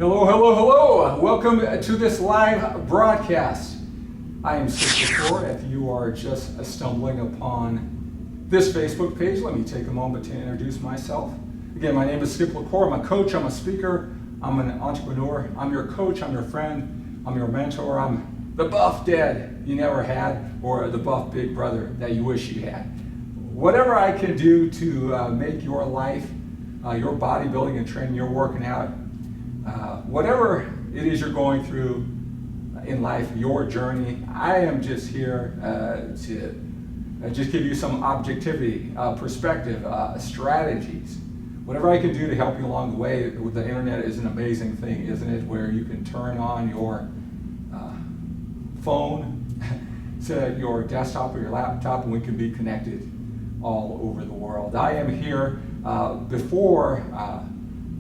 Hello, hello, hello. Welcome to this live broadcast. I am Skip LaCour. If you are just stumbling upon this Facebook page, let me take a moment to introduce myself. Again, my name is Skip LaCour. I'm a coach, I'm a speaker, I'm an entrepreneur. I'm your coach, I'm your friend, I'm your mentor. I'm the buff dad you never had, or the buff big brother that you wish you had. Whatever I can do to make your life, your bodybuilding and training, your working out, whatever it is you're going through in life, your journey, I am just here to just give you some objectivity, perspective, strategies. Whatever I can do to help you along the way. The internet is an amazing thing, isn't it? Where you can turn on your phone to your desktop or your laptop, and we can be connected all over the world. I am here before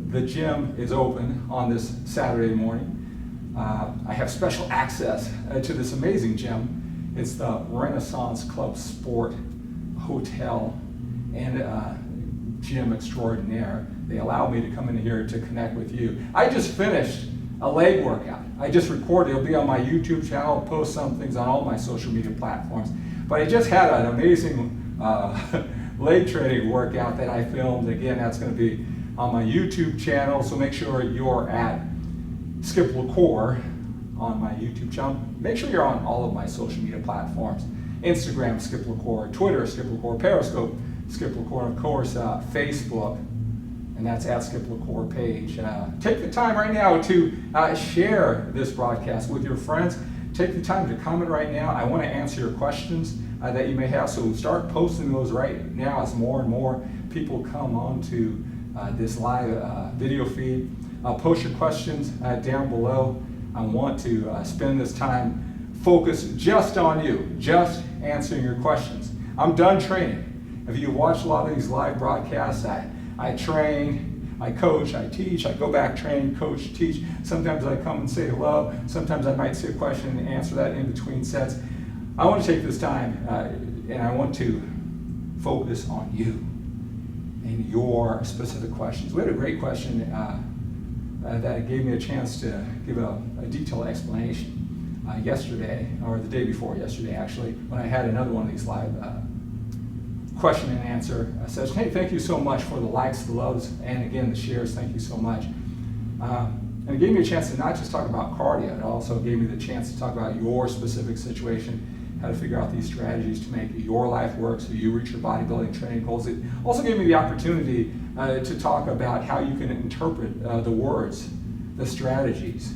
the gym is open on this Saturday morning. I have special access to this amazing gym. It's the Renaissance Club Sport Hotel and gym extraordinaire. They allow me to come in here to connect with you. I just finished a leg workout. I just recorded. It'll be on my YouTube channel. I'll post some things on all my social media platforms. But I just had an amazing leg training workout that I filmed. Again, that's going to be on my YouTube channel, so make sure you're at Skip LaCour on my YouTube channel. Make sure you're on all of my social media platforms. Instagram, Skip LaCour, Twitter, Skip LaCour, Periscope, Skip LaCour, of course, Facebook, and that's at Skip LaCour page. Take the time right now to share this broadcast with your friends. Take the time to comment right now. I want to answer your questions that you may have, so start posting those right now as more and more people come on to this live video feed. Post your questions down below. I want to spend this time focused just on you, just answering your questions. I'm done training. If you've watched a lot of these live broadcasts, I train, I coach, I teach, I go back, train, coach, teach. Sometimes I come and say hello. Sometimes I might say a question and answer that in between sets. I want to take this time and I want to focus on you and your specific questions. We had a great question that gave me a chance to give a detailed explanation yesterday, or the day before yesterday actually, when I had another one of these live question and answer sessions. Hey, thank you so much for the likes, the loves, and again, the shares. Thank you so much. And it gave me a chance to not just talk about cardio, it also gave me the chance to talk about your specific situation, how to figure out these strategies to make your life work so you reach your bodybuilding training goals. It also gave me the opportunity to talk about how you can interpret the words, the strategies,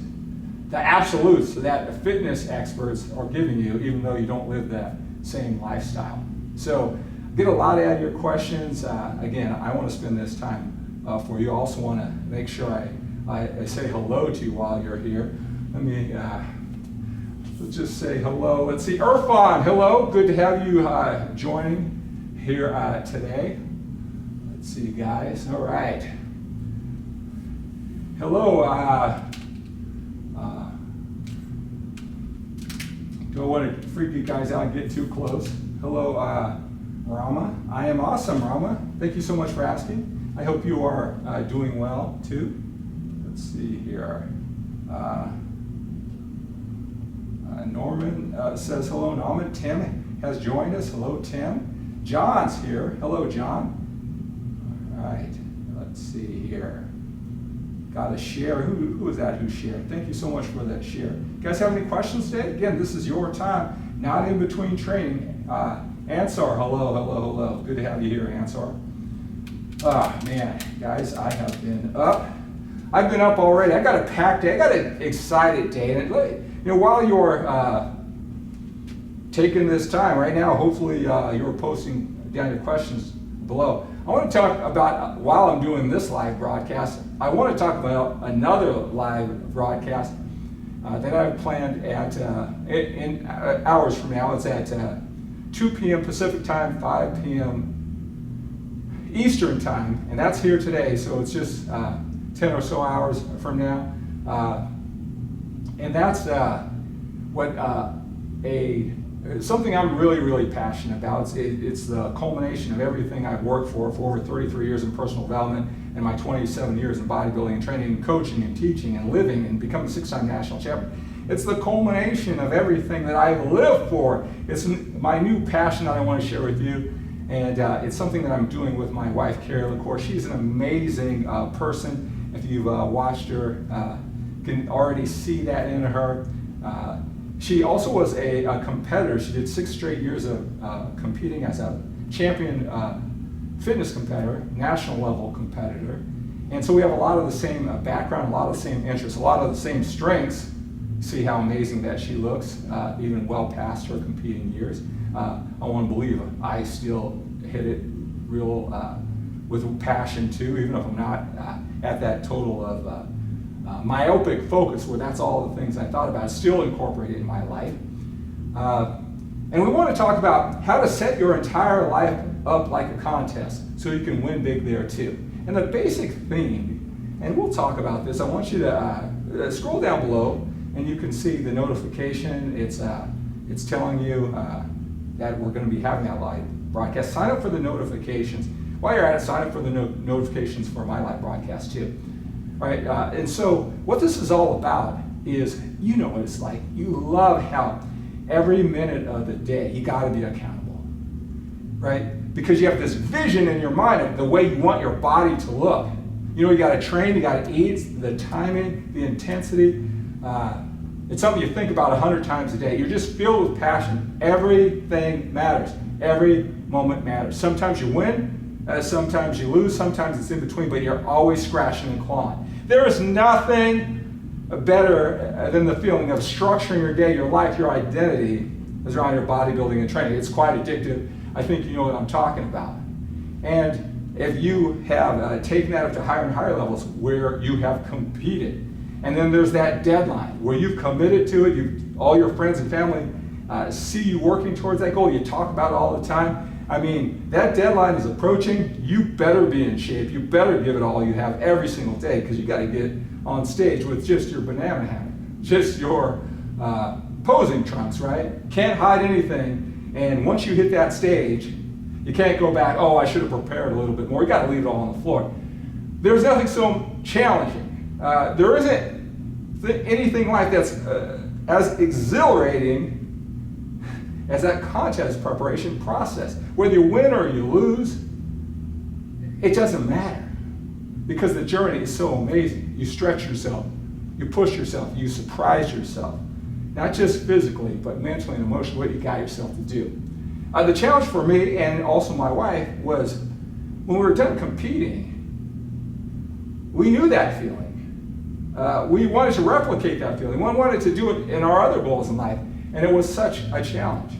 the absolutes that fitness experts are giving you, even though you don't live that same lifestyle. So get a lot out of your questions. Again, I want to spend this time for you. I also want to make sure I say hello to you while you're here. Let me let's just say hello. Let's see, Irfan, hello. Good to have you joining here today. Let's see, guys. All right. Hello. Don't want to freak you guys out and get too close. Hello, Rama. I am awesome, Rama. Thank you so much for asking. I hope you are doing well too. Let's see here. Norman says hello, Norman. Tim has joined us. Hello, Tim. John's here. Hello, John. All right. Let's see here. Got a share. Who was that who shared? Thank you so much for that share. You guys have any questions today? Again, this is your time, not in between training. Ansar, hello, hello, hello. Good to have you here, Ansar. Man, guys, I have been up. I've been up already. I got a packed day. I got an excited day. And while you're taking this time right now, hopefully you're posting down your questions below. I want to talk about, while I'm doing this live broadcast, I want to talk about another live broadcast that I've planned at in hours from now. It's at 2 p.m. Pacific time, 5 p.m. Eastern time, and that's here today, so it's just 10 or so hours from now. And that's something I'm really, really passionate about. It's the culmination of everything I've worked for over 33 years in personal development, in my 27 years in bodybuilding and training and coaching and teaching and living and becoming a 6-time national champion. It's the culmination of everything that I've lived for. It's my new passion that I want to share with you, and it's something that I'm doing with my wife, CHERYL. Of course, she's an amazing person. If you've watched her, you can already see that in her. She also was a competitor. She did 6 straight years of competing as a champion fitness competitor, national level competitor. And so we have a lot of the same background, a lot of the same interests, a lot of the same strengths. See how amazing that she looks, even well past her competing years. I want to believe I still hit it real with passion too, even if I'm not at that total of myopic focus where that's all the things I thought about, still incorporated in my life. And we want to talk about how to set your entire life up like a contest so you can win big there too. And the basic theme, and we'll talk about this, I want you to scroll down below and you can see the notification. It's telling you that we're going to be having that live broadcast. Sign up for the notifications. While you're at it, sign up for the notifications for my live broadcast too. All right, and so what this is all about is, you know what it's like. You love how every minute of the day you got to be accountable, right? Because you have this vision in your mind of the way you want your body to look. You know, you got to train, you got to eat, the timing, the intensity. It's something you think about 100 times a day. You're just filled with passion. Everything matters. Every moment matters. Sometimes you win, sometimes you lose, sometimes it's in between, but you're always scratching and clawing. There is nothing better than the feeling of structuring your day, your life, your identity is around your bodybuilding and training. It's quite addictive. I think you know what I'm talking about. And if you have taken that up to higher and higher levels where you have competed, and then there's that deadline where you've committed to it, all your friends and family see you working towards that goal, you talk about it all the time. I mean, that deadline is approaching. You better be in shape. You better give it all you have every single day, because you got to get on stage with just your banana hammock, just your posing trunks, right? Can't hide anything. And once you hit that stage, you can't go back, oh, I should have prepared a little bit more. You got to leave it all on the floor. There's nothing so challenging. There isn't anything like that's as exhilarating as that contest preparation process. Whether you win or you lose, it doesn't matter, because the journey is so amazing. You stretch yourself, you push yourself, you surprise yourself, not just physically, but mentally and emotionally, what you got yourself to do. The challenge for me and also my wife was when we were done competing, we knew that feeling. We wanted to replicate that feeling. We wanted to do it in our other goals in life. And it was such a challenge.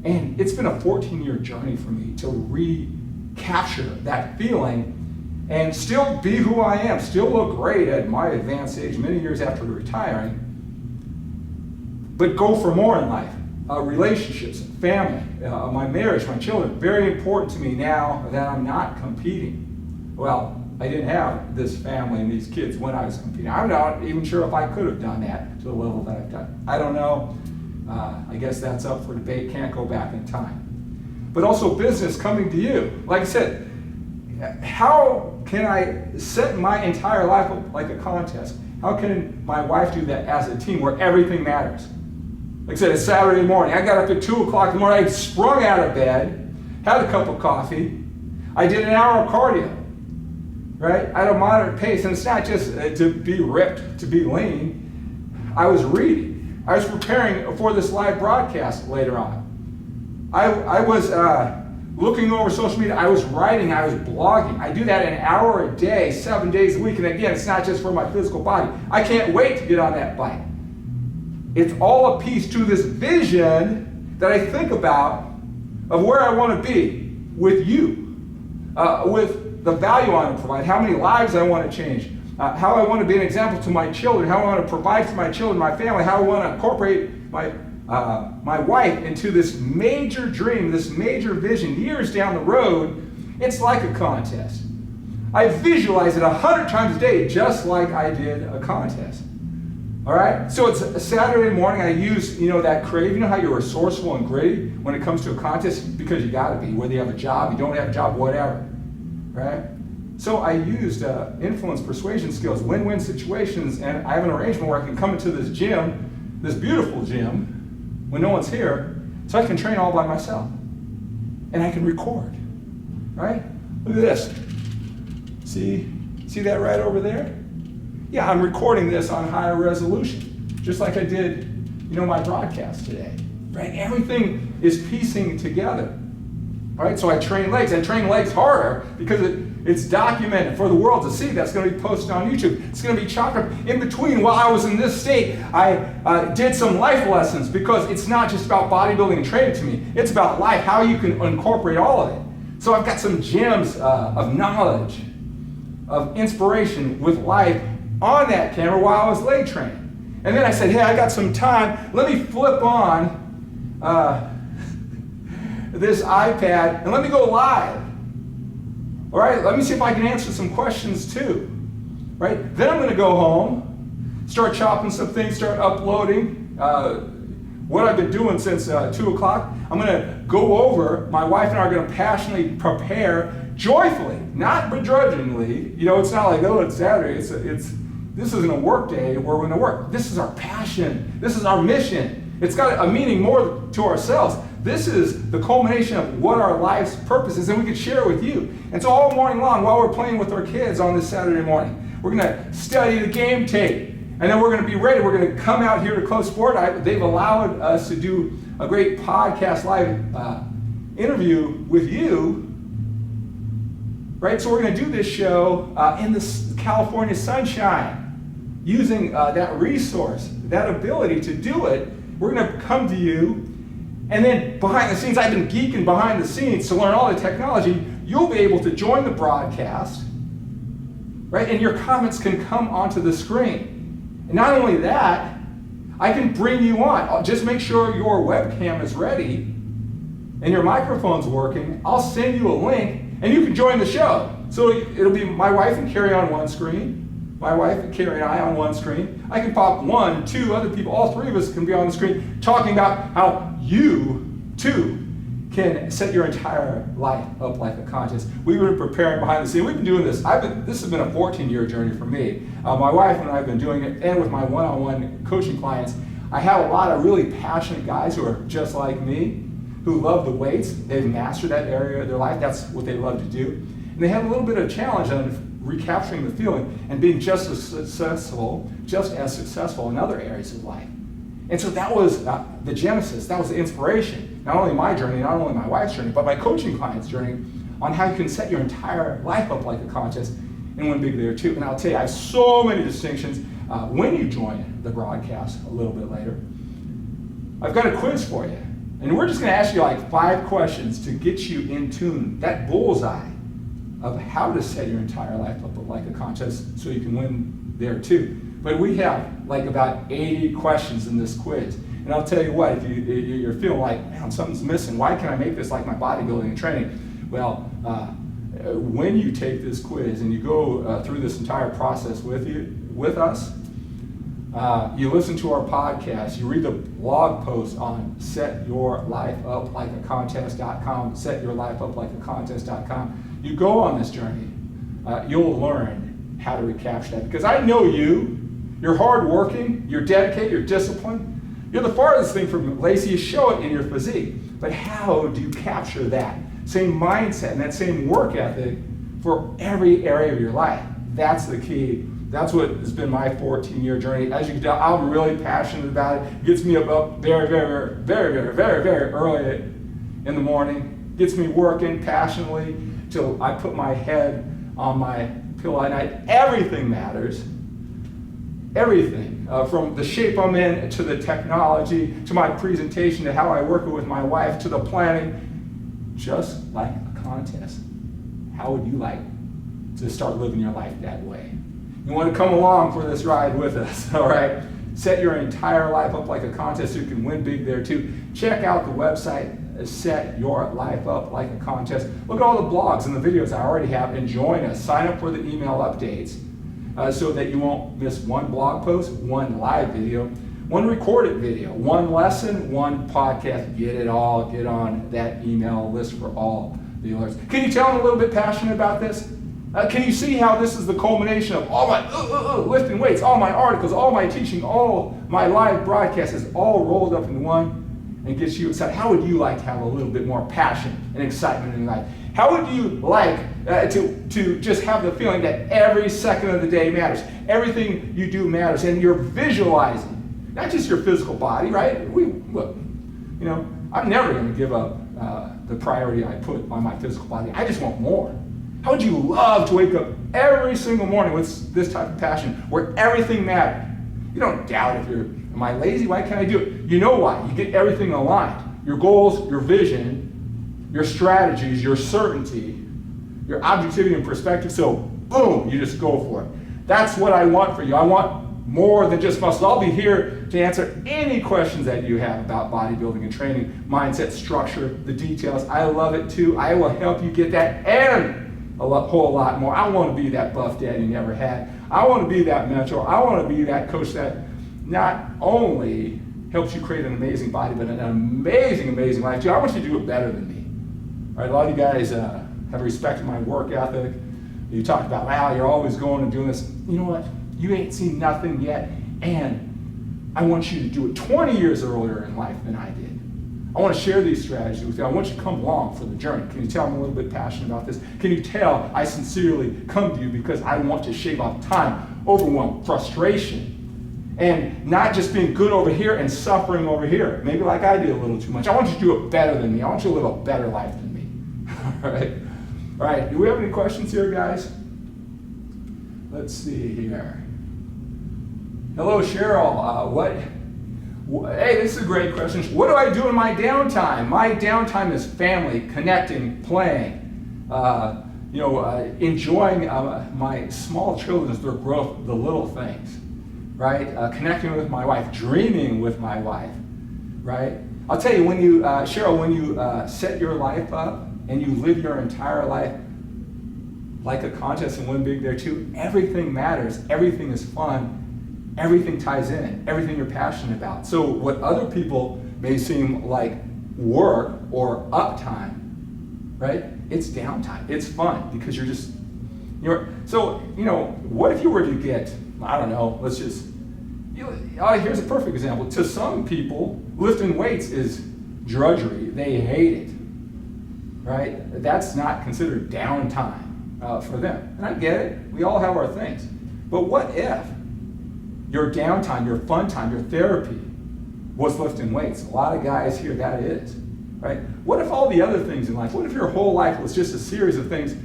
And it's been a 14-year journey for me to recapture that feeling and still be who I am, still look great at my advanced age, many years after retiring, but go for more in life. Relationships, family, my marriage, my children, very important to me now that I'm not competing. Well, I didn't have this family and these kids when I was competing. I'm not even sure if I could have done that to the level that I've done. I don't know. I guess that's up for debate. Can't go back in time. But also business coming to you. Like I said, how can I set my entire life up like a contest? How can my wife do that as a team where everything matters? Like I said, it's Saturday morning. I got up at 2 o'clock in the morning. I sprung out of bed, had a cup of coffee. I did an hour of cardio. Right? At a moderate pace, and it's not just to be ripped, to be lean. I was reading. I was preparing for this live broadcast later on. I was looking over social media. I was writing. I was blogging. I do that an hour a day, 7 days a week. And again, it's not just for my physical body. I can't wait to get on that bike. It's all a piece to this vision that I think about of where I want to be with you, with the value I want to provide, how many lives I want to change, how I want to be an example to my children, how I want to provide for my children, my family, how I want to incorporate my wife into this major dream, this major vision years down the road. It's like a contest. I visualize it 100 times a day, just like I did a contest. All right? So it's a Saturday morning. I use, that crave. You know how you're resourceful and gritty when it comes to a contest? Because you got to be, whether you have a job, you don't have a job, whatever. Right? So I used influence, persuasion skills, win-win situations, and I have an arrangement where I can come into this gym, this beautiful gym, when no one's here, so I can train all by myself. And I can record, right? Look at this. See that right over there? Yeah, I'm recording this on higher resolution, just like I did, my broadcast today, right? Everything is piecing together, right? So I train legs harder because it's documented for the world to see. That's going to be posted on YouTube. It's going to be chopped up. In between, while I was in this state, I did some life lessons, because it's not just about bodybuilding and training to me. It's about life, how you can incorporate all of it. So I've got some gems of knowledge, of inspiration with life on that camera while I was leg training. And then I said, hey, I got some time. Let me flip on this iPad and let me go live. All right, let me see if I can answer some questions too. Right? Then I'm going to go home, start chopping some things, start uploading what I've been doing since 2 o'clock. I'm going to go over, my wife and I are going to passionately prepare joyfully, not begrudgingly. It's not like, oh, it's Saturday. This isn't a work day where we're going to work. This is our passion. This is our mission. It's got a meaning more to ourselves. This is the culmination of what our life's purpose is, and we can share it with you. And so all morning long, while we're playing with our kids on this Saturday morning, we're going to study the game tape. And then we're going to be ready. We're going to come out here to Close Sport. They've allowed us to do a great podcast live interview with you. Right? So we're going to do this show in the California sunshine, using that resource, that ability to do it. We're going to come to you. And then behind the scenes, I've been geeking behind the scenes to learn all the technology. You'll be able to join the broadcast, right? And your comments can come onto the screen. And not only that, I can bring you on. Just make sure your webcam is ready and your microphone's working. I'll send you a link and you can join the show. So it'll be my wife and Carrie on one screen, my wife and Carrie and I on one screen. I can pop 1, 2 other people, all 3 of us can be on the screen talking about how you too can set your entire life up like a contest. We've been preparing behind the scenes. We've been doing this. This has been a 14-year journey for me. My wife and I have been doing it, and with my one-on-one coaching clients, I have a lot of really passionate guys who are just like me, who love the weights. They've mastered that area of their life. That's what they love to do. And they have a little bit of a challenge on recapturing the feeling and being just as successful in other areas of life. And so that was the genesis. That was the inspiration. Not only my journey, not only my wife's journey, but my coaching clients' journey on how you can set your entire life up like a contest and win big there too. And I'll tell you, I have so many distinctions when you join the broadcast a little bit later. I've got a quiz for you. And we're just going to ask you like 5 questions to get you in tune, that bullseye of how to set your entire life up like a contest so you can win there too. But we have like about 80 questions in this quiz. And I'll tell you what, if you're feeling like, man, something's missing, why can't I make this like my bodybuilding and training? Well, when you take this quiz and you go through this entire process with us, you listen to our podcast, you read the blog post on setyourlifeuplikeacontest.com, setyourlifeuplikeacontest.com. You go on this journey, you'll learn how to recapture that. Because I know you're hardworking, you're dedicated, you're disciplined. You're the farthest thing from lazy. You show it in your physique. But how do you capture that same mindset and that same work ethic for every area of your life? That's the key. That's what has been my 14-year journey. As you can tell, I'm really passionate about it. It gets me up very, very, very, very, very, very early in the morning. Gets me working passionately till I put my head on my pillow at night. Everything matters. Everything. From the shape I'm in, to the technology, to my presentation, to how I work with my wife, to the planning. Just like a contest. How would you like to start living your life that way? You want to come along for this ride with us, all right? Set your entire life up like a contest so you can win big there too. Check out the website, Set Your Life Up Like a Contest. Look at all the blogs and the videos I already have and join us. Sign up for the email updates so that you won't miss one blog post, one live video, one recorded video, one lesson, one podcast. Get it all. Get on that email list for all the alerts. Can you tell I'm a little bit passionate about this? Can you see how this is the culmination of all my lifting weights, all my articles, all my teaching, all my live broadcasts is all rolled up into one and gets you excited? How would you like to have a little bit more passion and excitement in your life? How would you like to just have the feeling that every second of the day matters? Everything you do matters, and you're visualizing, not just your physical body, right? Look, I'm never going to give up the priority I put on my physical body. I just want more. How would you love to wake up every single morning with this type of passion where everything matters? You don't doubt if am I lazy? Why can't I do it? You know why. You get everything aligned. Your goals, your vision, your strategies, your certainty, your objectivity and perspective. So, boom, you just go for it. That's what I want for you. I want more than just muscle. I'll be here to answer any questions that you have about bodybuilding and training, mindset, structure, the details. I love it too. I will help you get that and a whole lot more. I want to be that buff dad you never had. I want to be that mentor. I want to be that coach that not only helps you create an amazing body, but an amazing, amazing life too. I want you to do it better than me. All right, a lot of you guys have respected my work ethic. You talk about, wow, you're always going and doing this. You know what? You ain't seen nothing yet, and I want you to do it 20 years earlier in life than I did. I want to share these strategies with you. I want you to come along for the journey. Can you tell I'm a little bit passionate about this? Can you tell I sincerely come to you because I want to shave off time, overwhelm, frustration, and not just being good over here and suffering over here. Maybe like I did a little too much. I want you to do it better than me. I want you to live a better life than me. All right? All right, do we have any questions here, guys? Let's see here. Hello, Cheryl. Hey, this is a great question. What do I do in my downtime? My downtime is family, connecting, playing, enjoying my small children as their growth, the little things, right? Connecting with my wife, dreaming with my wife, right? I'll tell you, Cheryl, when you set your life up and you live your entire life like a contest and win big there too, everything matters, everything is fun. Everything ties in, everything you're passionate about. So what other people may seem like work or uptime, right? It's downtime. It's fun because here's a perfect example. To some people, lifting weights is drudgery. They hate it, right? That's not considered downtime for them. And I get it. We all have our things. But what if your downtime, your fun time, your therapy was lifting weights? A lot of guys here, that is, right? What if all the other things in life, what if your whole life was just a series of things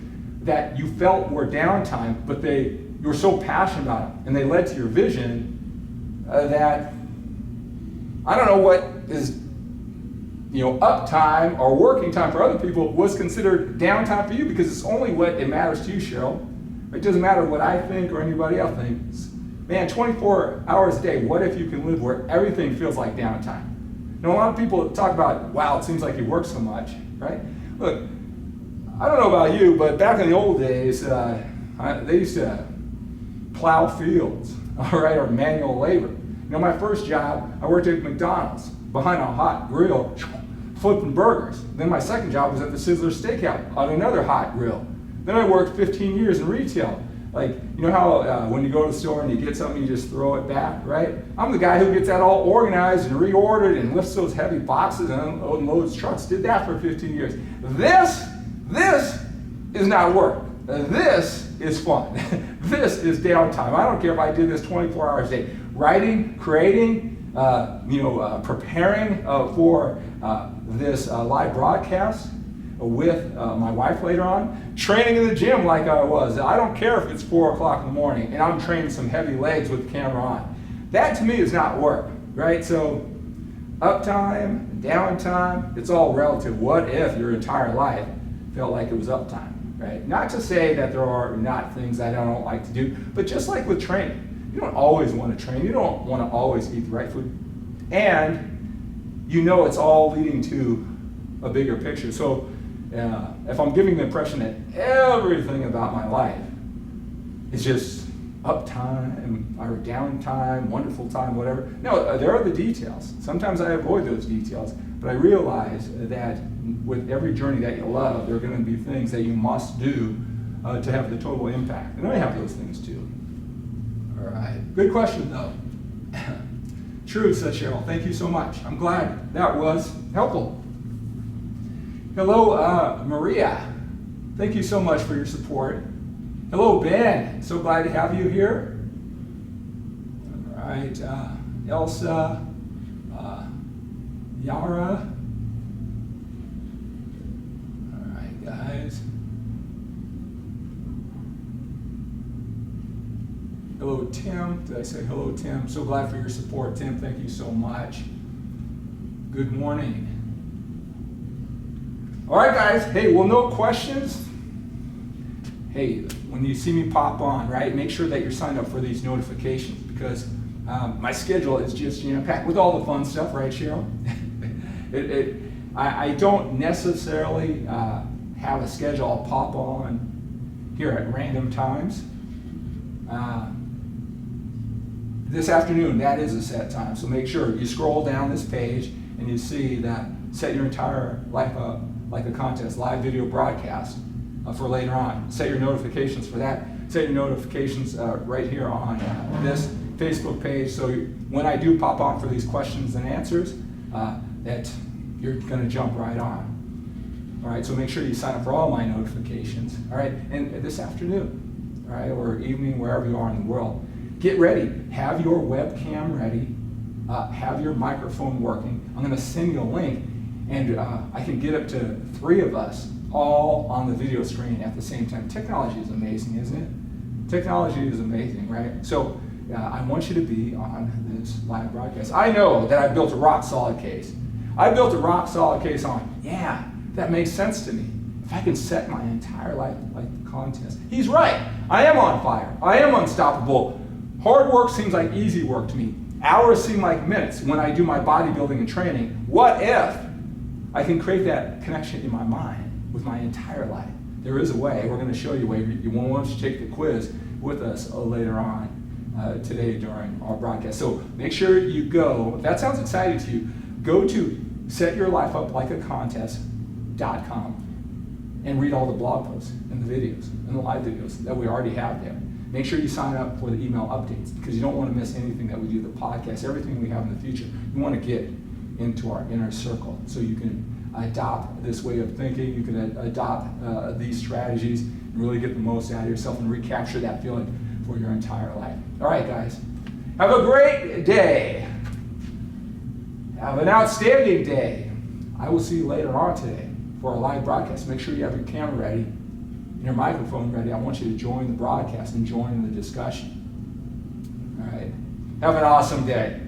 that you felt were downtime, but you were so passionate about it, and they led to your vision that, I don't know what is, uptime or working time for other people was considered downtime for you because it's only what it matters to you, Cheryl. It doesn't matter what I think or anybody else thinks. Man, 24 hours a day, what if you can live where everything feels like downtime? A lot of people talk about, wow, it seems like you work so much, right? Look, I don't know about you, but back in the old days, they used to plow fields, all right, or manual labor. My first job, I worked at McDonald's behind a hot grill, flipping burgers. Then my second job was at the Sizzler Steakhouse on another hot grill. Then I worked 15 years in retail. Like, you know how when you go to the store and you get something, you just throw it back, right? I'm the guy who gets that all organized and reordered and lifts those heavy boxes and unloads trucks. Did that for 15 years. This is not work. This is fun. This is downtime. I don't care if I did this 24 hours a day. Writing, creating, preparing for this live broadcast with my wife later on, training in the gym like I was. I don't care if it's 4 o'clock in the morning and I'm training some heavy legs with the camera on. That to me is not work, right? So uptime, downtime, it's all relative. What if your entire life felt like it was uptime, right? Not to say that there are not things that I don't like to do, but just like with training, you don't always want to train. You don't want to always eat the right food. And it's all leading to a bigger picture. So if I'm giving the impression that everything about my life is just uptime or downtime, wonderful time, whatever. No, there are the details. Sometimes I avoid those details, but I realize that with every journey that you love, there are going to be things that you must do to have the total impact. And I have those things too. All right. Good question, though. True, says Cheryl. Thank you so much. I'm glad that was helpful. Hello, Maria. Thank you so much for your support. Hello, Ben. So glad to have you here. All right. Elsa, Yara. All right, guys. Hello, Tim. Did I say hello, Tim? So glad for your support, Tim. Thank you so much. Good morning. All right, guys. Hey, well, no questions. Hey, when you see me pop on, right, make sure that you're signed up for these notifications because my schedule is just jam-packed with all the fun stuff, right, Cheryl? I don't necessarily have a schedule. I'll pop on here at random times. This afternoon, that is a set time, so make sure you scroll down this page and you see that set your entire life up like a contest, live video broadcast for later on. Set your notifications for that. Set your notifications right here on this Facebook page so when I do pop on for these questions and answers, that you're going to jump right on. All right, so make sure you sign up for all my notifications. All right, and this afternoon, all right, or evening, wherever you are in the world, get ready. Have your webcam ready. Have your microphone working. I'm going to send you a link, and I can get up to 3 of us all on the video screen at the same time. Technology is amazing, isn't it? Technology is amazing, right? So I want you to be on this live broadcast. I know that I built a rock solid case. I built a rock solid case on, yeah, that makes sense to me. If I can set my entire life like the contest. He's right. I am on fire. I am unstoppable. Hard work seems like easy work to me. Hours seem like minutes when I do my bodybuilding and training. What if I can create that connection in my mind with my entire life? There is a way. We're going to show you a way. You won't want to take the quiz with us later on today during our broadcast. So make sure you go. If that sounds exciting to you, go to setyourilifeuplikeacontest.com and read all the blog posts and the videos and the live videos that we already have there. Make sure you sign up for the email updates because you don't want to miss anything that we do, the podcast, everything we have in the future. You want to get into our inner circle so you can adopt this way of thinking, you can adopt these strategies and really get the most out of yourself and recapture that feeling for your entire life. All right, guys. Have a great day. Have an outstanding day. I will see you later on today for a live broadcast. Make sure you have your camera ready and your microphone ready. I want you to join the broadcast and join in the discussion. All right. Have an awesome day.